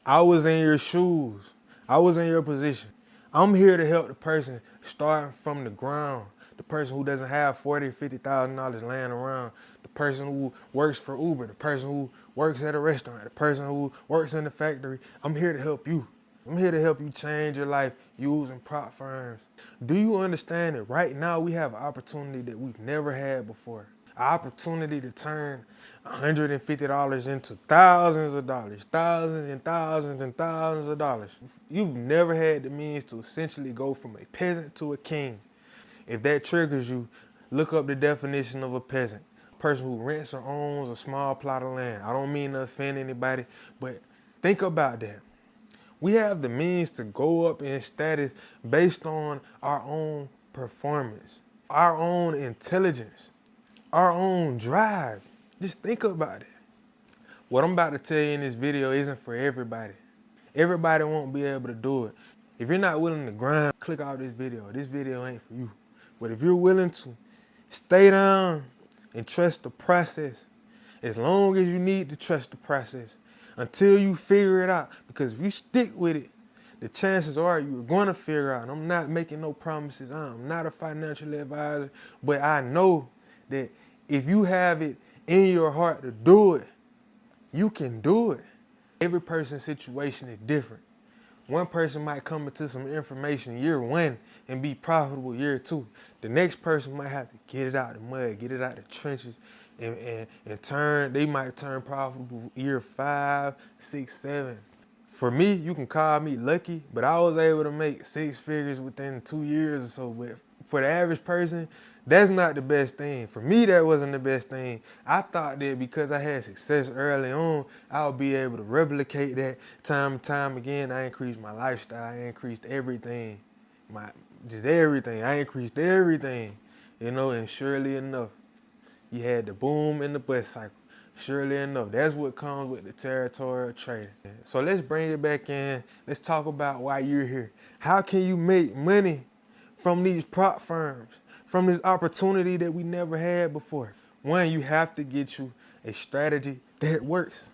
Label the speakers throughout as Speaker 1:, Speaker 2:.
Speaker 1: I was in your shoes. I was in your position. I'm here to help the person starting from the ground. The person who doesn't have $40,000, $50,000 laying around. The person who works for Uber. The person who works at a restaurant. The person who works in the factory. I'm here to help you. I'm here to help you change your life using prop firms. Do you understand that right now we have an opportunity that we've never had before? An opportunity to turn $150 into thousands of dollars, thousands and thousands and thousands of dollars. You've never had the means to essentially go from a peasant to a king. If that triggers you, look up the definition of a peasant. A person who rents or owns a small plot of land. I don't mean to offend anybody, but think about that. We have the means to go up in status based on our own performance, our own intelligence, our own drive. Just think about it. What I'm about to tell you in this video isn't for everybody. Everybody won't be able to do it. If you're not willing to grind, click out this video. This video ain't for you. But if you're willing to stay down and trust the process, as long as you need to trust the process, until you figure it out. Because if you stick with it, the chances are you're going to figure out. And I'm not making no promises. I'm not a financial advisor, but I know that if you have it in your heart to do it, you can do it. Every person's situation is different. One person might come into some information year 1 and be profitable year 2. The next person might have to get it out the mud, get it out the trenches, and they might turn profitable year 5, 6, 7. For me, you can call me lucky, but I was able to make 6 figures within 2 years or so. But for the average person, that's not the best thing. For me, that wasn't the best thing. I thought that because I had success early on, I would be able to replicate that time and time again. I increased my lifestyle. I increased everything. Just everything. I increased everything. And surely enough, you had the boom and the bust cycle. Surely enough, that's what comes with the territorial trading. So let's bring it back in. Let's talk about why you're here. How can you make money from these prop firms, from this opportunity that we never had before? One, you have to get you a strategy that works.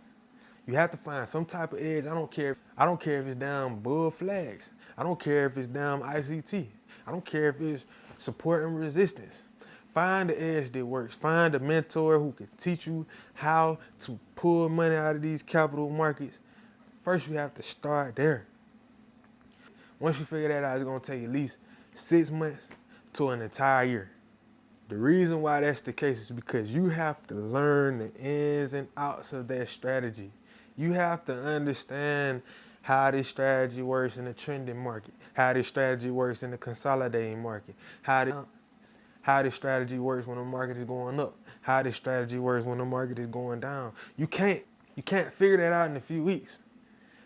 Speaker 1: You have to find some type of edge. I don't care if it's down bull flags. I don't care if it's down ICT. I don't care if it's support and resistance. Find the edge that works. Find a mentor who can teach you how to pull money out of these capital markets. First, you have to start there. Once you figure that out, it's going to take at least 6 months to an entire year. The reason why that's the case is because you have to learn the ins and outs of that strategy. You have to understand how this strategy works in the trending market, how this strategy works in the consolidating market, how this strategy works when the market is going up, how this strategy works when the market is going down. You can't figure that out in a few weeks,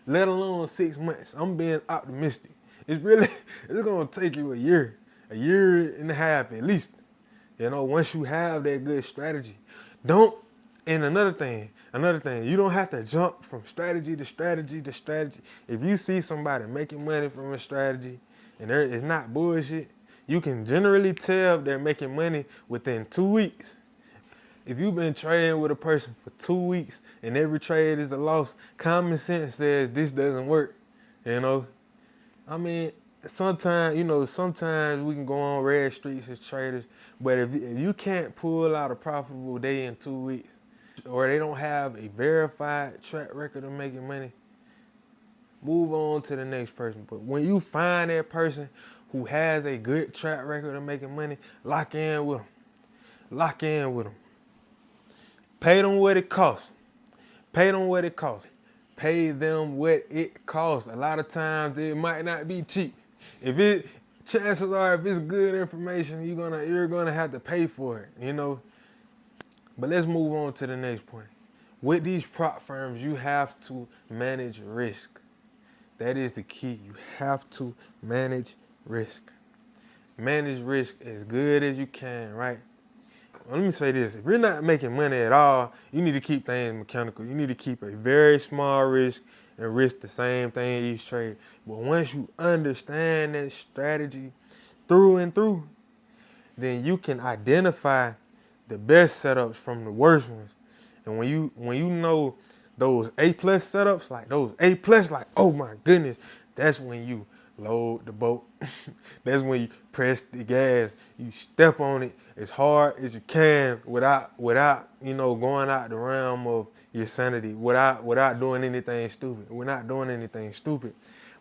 Speaker 1: let alone 6 months. I'm being optimistic. It's gonna take you a year and a half at least. Once you have that good strategy. And another thing, you don't have to jump from strategy to strategy to strategy. If you see somebody making money from a strategy and it's not bullshit, you can generally tell they're making money within 2 weeks. If you've been trading with a person for 2 weeks and every trade is a loss, common sense says this doesn't work. I mean, sometimes we can go on red streaks as traders, but if you can't pull out a profitable day in 2 weeks, or they don't have a verified track record of making money, move on to the next person. But when you find that person who has a good track record of making money, lock in with them. Lock in with them. Pay them what it costs. Pay them what it costs. Pay them what it costs. A lot of times it might not be cheap. Chances are if it's good information, you're gonna have to pay for it, But let's move on to the next point. With these prop firms, you have to manage risk. That is the key. You have to manage risk. Manage risk as good as you can, right? Well, let me say this. If you're not making money at all, you need to keep things mechanical. You need to keep a very small risk and risk the same thing each trade. But once you understand that strategy through and through, then you can identify the best setups from the worst ones. And when you know those A plus setups, like those A plus, like, oh my goodness, that's when you load the boat. That's when you press the gas. You step on it as hard as you can without going out the realm of your sanity, without doing anything stupid. We're not doing anything stupid.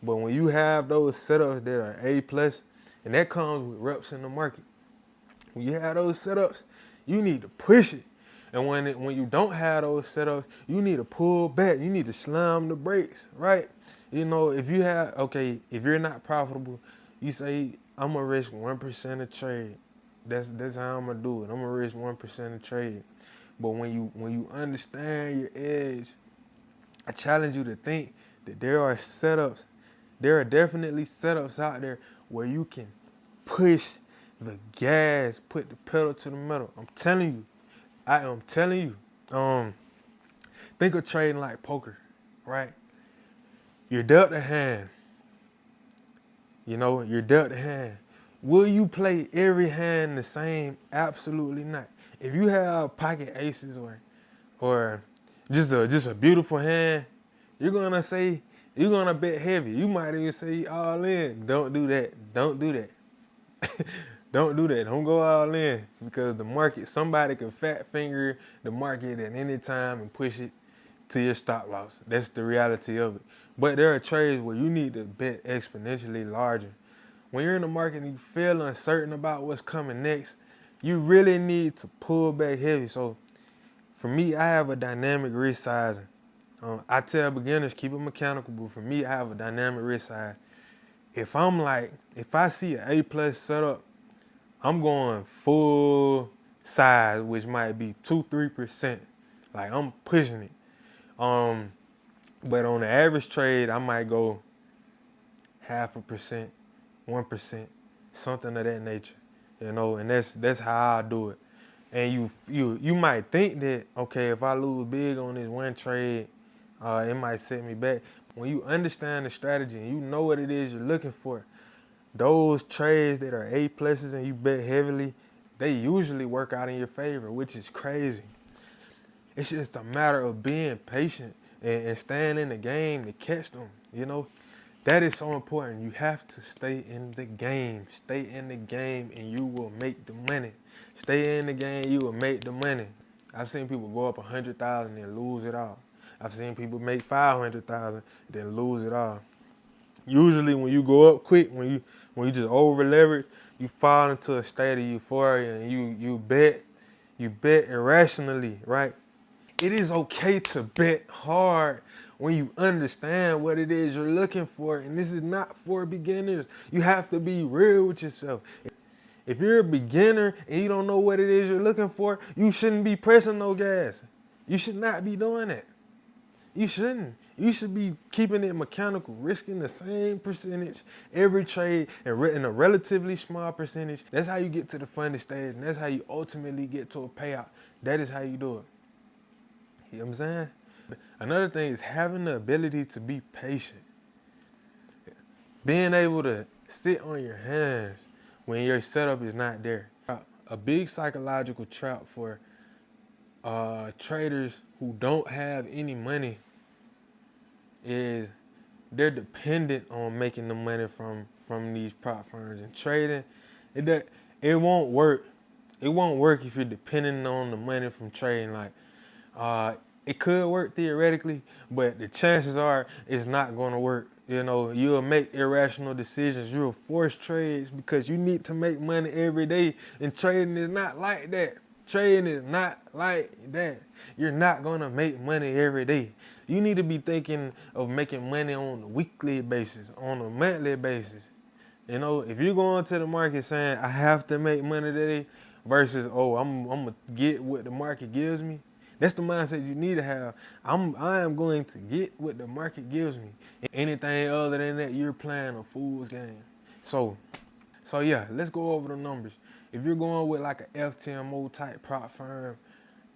Speaker 1: But when you have those setups that are A plus, and that comes with reps in the market. When you have those setups, you need to push it. And when you don't have those setups, you need to pull back. You need to slam the brakes, right? If you're not profitable, you say, I'm gonna risk 1% of trade. That's how I'm gonna do it. I'm gonna risk 1% of trade. But when you understand your edge, I challenge you to think that there are definitely setups out there where you can push the gas, put the pedal to the metal. I am telling you. Think of trading like poker, right? You're dealt a hand. You're dealt a hand. Will you play every hand the same? Absolutely not. If you have pocket aces or just a beautiful hand, you're gonna bet heavy. You might even say all in. Don't do that. Don't do that. Don't do that. Don't go all in, because somebody can fat finger the market at any time and push it to your stop loss. That's the reality of it. But there are trades where you need to bet exponentially larger. When you're in the market and you feel uncertain about what's coming next, you really need to pull back heavy. So for me, I have a dynamic risk sizing. I tell beginners, keep it mechanical, but for me, I have a dynamic risk size. If I see an A plus setup, I'm going full size, which might be 2-3%. Like, I'm pushing it. But on the average trade, I might go 0.5%, 1%, something of that nature. And that's how I do it. And you might think that, okay, if I lose big on this one trade, it might set me back. When you understand the strategy and you know what it is you're looking for, those trades that are A pluses and you bet heavily, they usually work out in your favor, which is crazy. It's just a matter of being patient and staying in the game to catch them. That is so important. You have to stay in the game. Stay in the game and you will make the money. Stay in the game, you will make the money. I've seen people go up 100,000 and lose it all. I've seen people make 500,000 then lose it all. Usually when you go up quick, when you just over leverage, you fall into a state of euphoria and you bet irrationally, right? It is okay to bet hard when you understand what it is you're looking for, and this is not for beginners. You have to be real with yourself. If you're a beginner and you don't know what it is you're looking for, you shouldn't be pressing no gas. You should not be doing that. You shouldn't. You should be keeping it mechanical, risking the same percentage every trade and in a relatively small percentage. That's how you get to the funding stage, and that's how you ultimately get to a payout. That is how you do it. You know what I'm saying? Another thing is having the ability to be patient. Being able to sit on your hands when your setup is not there. A big psychological trap for traders who don't have any money is they're dependent on making the money from these prop firms. And trading, it won't work. It won't work if you're depending on the money from trading. It could work theoretically, but the chances are it's not going to work. You'll make irrational decisions. You'll force trades because you need to make money every day. And trading is not like that. Trading is not like that. You're not going to make money every day. You need to be thinking of making money on a weekly basis, on a monthly basis. If you're going to the market saying, I have to make money today versus, I'm going to get what the market gives me. That's the mindset you need to have. I am going to get what the market gives me. Anything other than that, you're playing a fool's game. So yeah, let's go over the numbers. If you're going with like a FTMO type prop firm,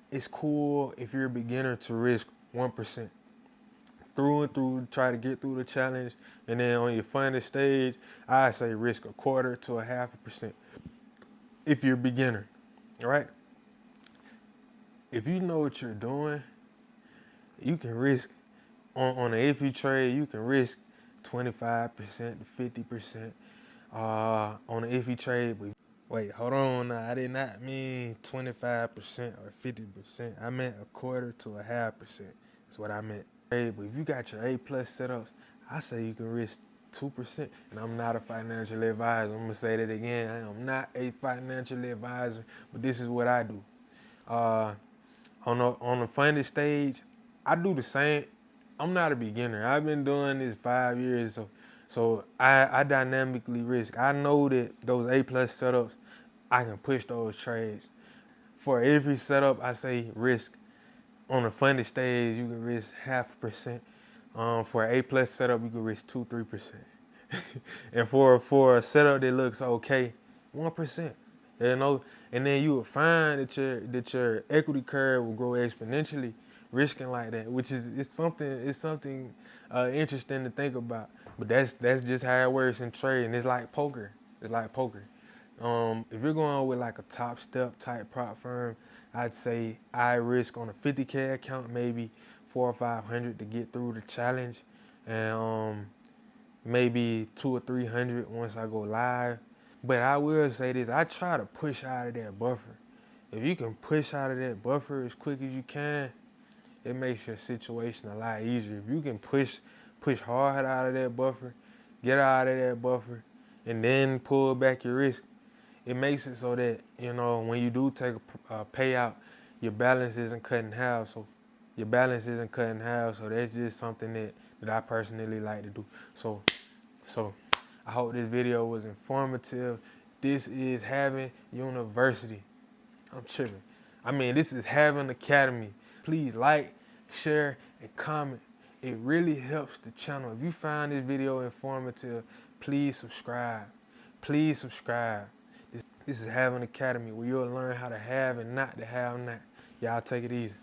Speaker 1: it's cool if you're a beginner to risk 1%. Through and through, try to get through the challenge. And then on your funded stage, I say risk 1/4 to 0.5%. If you're a beginner, all right? If you know what you're doing, You can risk on an iffy trade, you can risk 25% to 50% on an iffy trade. But wait, hold on now. I did not mean 25% or 50%. I meant a quarter to a half percent. That's what I meant. Hey, but if you got your A plus setups, I say you can risk 2%. And I'm not a financial advisor. I'm gonna say that again. I am not a financial advisor, but this is what I do. Uh, on the funded stage, I do the same. I'm not a beginner. I've been doing this 5 years, so I dynamically risk. I know that those A plus setups, I can push those trades. For every setup, I say risk. On the funded stage, you can risk 0.5%. For an A plus setup, you can risk 2-3%. And for a setup that looks okay, 1%. You know, and then you will find that your equity curve will grow exponentially, risking like that, which is it's something interesting to think about. But that's just how it works in trading. It's like poker. It's like poker. If you're going with like a top step type prop firm, I'd say I risk on a 50K account maybe 400 or 500 to get through the challenge, and maybe 200 or 300 once I go live. But I will say this: I try to push out of that buffer. If you can push out of that buffer as quick as you can, it makes your situation a lot easier. If you can push hard out of that buffer, get out of that buffer, and then pull back your risk, it makes it so that, you know, when you do take a payout, your balance isn't cut in half. So that's just something that I personally like to do. So I hope this video was informative. This is Having University. I'm tripping. I mean, this is Having Academy. Please like, share, and comment. It really helps the channel. If you find this video informative, please subscribe. Please subscribe. This is Having Academy, where you'll learn how to have and not to have not. Y'all take it easy.